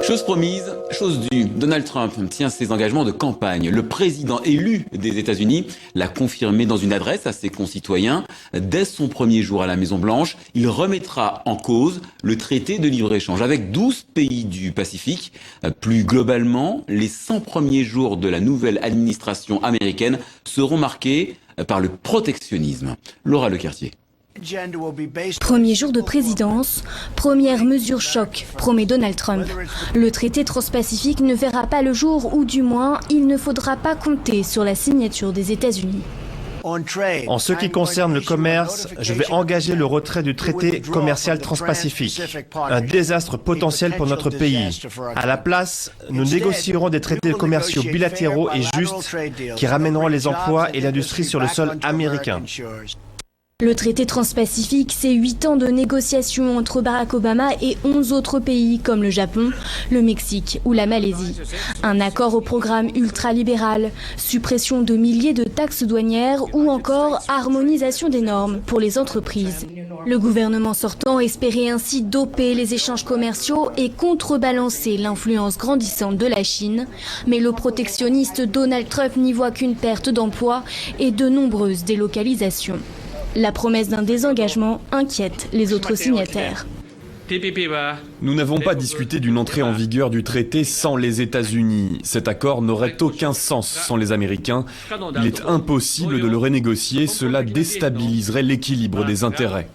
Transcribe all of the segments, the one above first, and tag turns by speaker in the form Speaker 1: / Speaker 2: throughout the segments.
Speaker 1: Chose promise, chose due. Donald Trump tient ses engagements de campagne. Le président élu des États-Unis l'a confirmé dans une adresse à ses concitoyens. Dès son premier jour à la Maison-Blanche, il remettra en cause le traité de libre-échange avec 12 pays du Pacifique. Plus globalement, les 100 premiers jours de la nouvelle administration américaine seront marqués par le protectionnisme. Laura Lequertier.
Speaker 2: Premier jour de présidence, première mesure choc, promet Donald Trump. Le traité transpacifique ne verra pas le jour ou du moins, il ne faudra pas compter sur la signature des États-Unis.
Speaker 3: En ce qui concerne le commerce, je vais engager le retrait du traité commercial transpacifique. Un désastre potentiel pour notre pays. À la place, nous négocierons des traités commerciaux bilatéraux et justes qui ramèneront les emplois et l'industrie sur le sol américain.
Speaker 2: Le traité transpacifique, c'est 8 ans de négociations entre Barack Obama et 11 autres pays comme le Japon, le Mexique ou la Malaisie. Un accord au programme ultralibéral, suppression de milliers de taxes douanières ou encore harmonisation des normes pour les entreprises. Le gouvernement sortant espérait ainsi doper les échanges commerciaux et contrebalancer l'influence grandissante de la Chine. Mais le protectionniste Donald Trump n'y voit qu'une perte d'emplois et de nombreuses délocalisations. La promesse d'un désengagement inquiète les autres signataires.
Speaker 4: Nous n'avons pas discuté d'une entrée en vigueur du traité sans les États-Unis. Cet accord n'aurait aucun sens sans les Américains. Il est impossible de le renégocier, cela déstabiliserait l'équilibre des intérêts.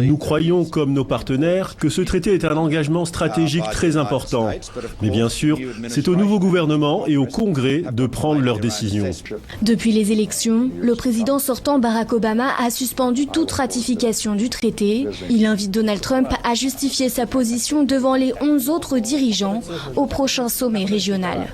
Speaker 5: Nous croyons, comme nos partenaires, que ce traité est un engagement stratégique très important. Mais bien sûr, c'est au nouveau gouvernement et au Congrès de prendre leurs décisions.
Speaker 2: Depuis les élections, le président sortant Barack Obama a suspendu toute ratification du traité. Il invite Donald Trump à justifier sa position devant les 11 autres dirigeants au prochain sommet régional.